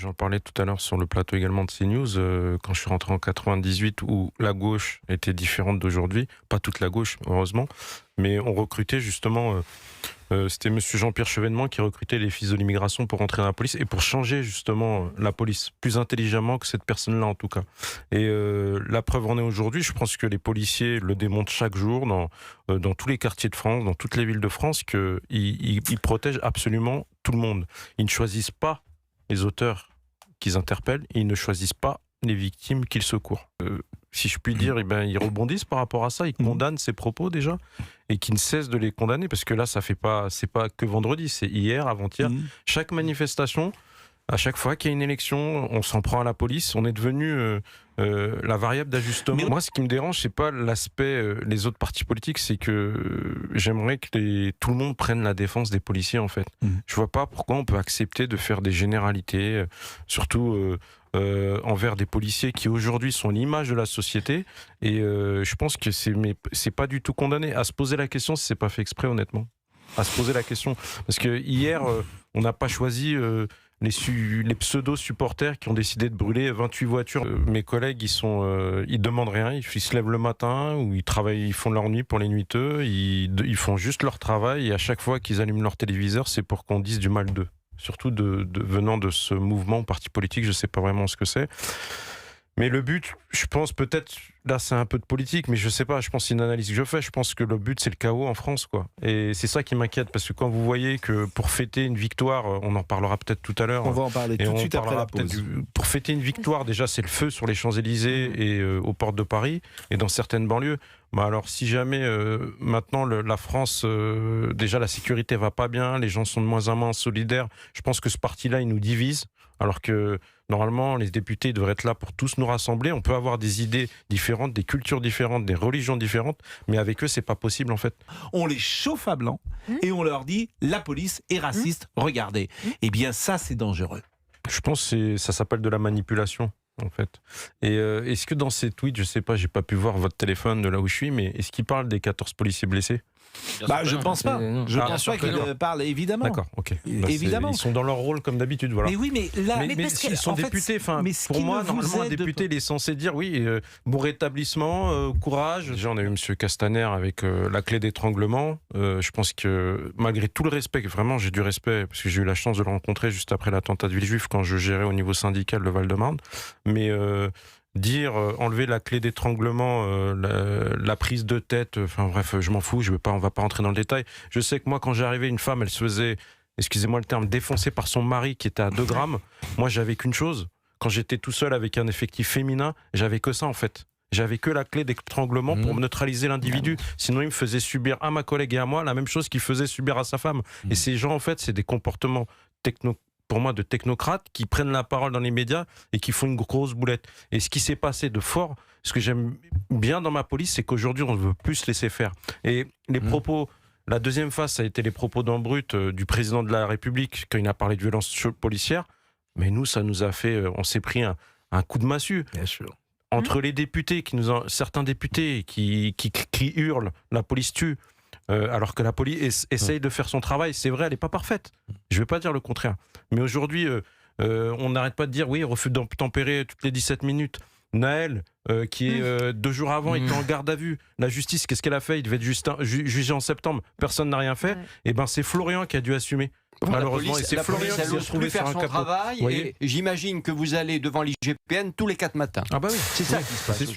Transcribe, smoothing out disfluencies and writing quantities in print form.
J'en parlais tout à l'heure sur le plateau également de CNews, quand je suis rentré en 98 où la gauche était différente d'aujourd'hui, pas toute la gauche heureusement, mais on recrutait justement, c'était monsieur Jean-Pierre Chevènement qui recrutait les fils de l'immigration pour rentrer dans la police et pour changer justement la police plus intelligemment que cette personne-là en tout cas. Et la preuve en est aujourd'hui, je pense que les policiers le démontrent chaque jour dans tous les quartiers de France, dans toutes les villes de France, qu'ils protègent absolument tout le monde. Ils ne choisissent pas les auteurs qu'ils interpellent, et ils ne choisissent pas les victimes qu'ils secourent. Si je puis dire, ils rebondissent par rapport à ça, ils condamnent ces propos déjà, et qu'ils ne cessent de les condamner, parce que là, c'est pas que vendredi, c'est hier, avant-hier. Chaque manifestation, à chaque fois qu'il y a une élection, on s'en prend à la police, on est devenu la variable d'ajustement. Moi, ce qui me dérange, c'est pas l'aspect, les autres partis politiques, c'est que j'aimerais que tout le monde prenne la défense des policiers, en fait. Je vois pas pourquoi on peut accepter de faire des généralités, surtout envers des policiers qui aujourd'hui sont l'image de la société. Et je pense que c'est pas du tout condamné. À se poser la question si c'est pas fait exprès, honnêtement. À se poser la question. Parce que hier, on n'a pas choisi les pseudo-supporters qui ont décidé de brûler 28 voitures. Mes collègues, ils demandent rien, ils se lèvent le matin, ou ils travaillent, ils font leur nuit pour les nuiteux, ils font juste leur travail, et à chaque fois qu'ils allument leur téléviseur, c'est pour qu'on dise du mal d'eux. Surtout venant de ce mouvement, parti politique, je ne sais pas vraiment ce que c'est. Mais le but, je pense peut-être, là c'est un peu de politique, mais je sais pas, je pense que c'est une analyse que je fais, je pense que le but c'est le chaos en France, quoi. Et c'est ça qui m'inquiète, parce que quand vous voyez que pour fêter une victoire, on en parlera peut-être tout à l'heure. On va en parler tout de suite après la pause. Pour fêter une victoire, déjà c'est le feu sur les Champs-Élysées et aux portes de Paris, et dans certaines banlieues. Bah alors si jamais maintenant la France, déjà la sécurité va pas bien, les gens sont de moins en moins solidaires, je pense que ce parti-là il nous divise, alors que normalement les députés devraient être là pour tous nous rassembler. On peut avoir des idées différentes, des cultures différentes, des religions différentes, mais avec eux c'est pas possible en fait. On les chauffe à blanc et on leur dit la police est raciste, regardez. Eh bien ça c'est dangereux. Je pense que ça s'appelle de la manipulation. En fait. Et est-ce que dans ces tweets, je sais pas, j'ai pas pu voir votre téléphone de là où je suis, mais est-ce qu'il parle des 14 policiers blessés ? Je pense pas. Je pense pas qu'ils parlent, évidemment. D'accord, ok. Évidemment. Ils sont dans leur rôle comme d'habitude, voilà. Mais oui, mais là, mais ils sont députés. Enfin, pour moi, normalement, un député, il est censé dire oui, bon rétablissement, courage. Déjà, on a eu Monsieur Castaner avec la clé d'étranglement. Je pense que malgré tout le respect, vraiment, j'ai du respect parce que j'ai eu la chance de le rencontrer juste après l'attentat de Villejuif quand je gérais au niveau syndical le Val-de-Marne. Mais dire enlever la clé d'étranglement, la prise de tête, enfin bref, je m'en fous, on va pas rentrer dans le détail. Je sais que moi, quand j'arrivais, une femme, elle se faisait, excusez-moi le terme, défoncer par son mari qui était à 2 grammes. Moi, j'avais qu'une chose. Quand j'étais tout seul avec un effectif féminin, j'avais que ça en fait. J'avais que la clé d'étranglement pour neutraliser l'individu. Sinon, il me faisait subir à ma collègue et à moi la même chose qu'il faisait subir à sa femme. Et ces gens, en fait, c'est des comportements pour moi, de technocrates qui prennent la parole dans les médias et qui font une grosse boulette. Et ce qui s'est passé de fort, ce que j'aime bien dans ma police, c'est qu'aujourd'hui, on ne veut plus se laisser faire. Et les propos, la deuxième phase, ça a été les propos dans le brut du président de la République quand il a parlé de violence policière. Mais nous, ça nous a fait, on s'est pris un coup de massue. Bien sûr. Entre les députés, certains députés qui hurlent, la police tue, alors que la police essaye de faire son travail. C'est vrai, elle n'est pas parfaite. Je ne vais pas dire le contraire. Mais aujourd'hui, on n'arrête pas de dire oui, refus d'obtempérer toutes les 17 minutes. Naël, qui est 2 jours avant, était en garde à vue. La justice, qu'est-ce qu'elle a fait ? Il devait être jugé en septembre. Personne n'a rien fait. Et ben c'est Florian qui a dû assumer. Malheureusement, et c'est Florian qui s'est retrouvé sur un capot. Travail, et j'imagine que vous allez devant l'IGPN tous les 4 matins. Ah bah oui, c'est ça qui se passe. C'est sûr.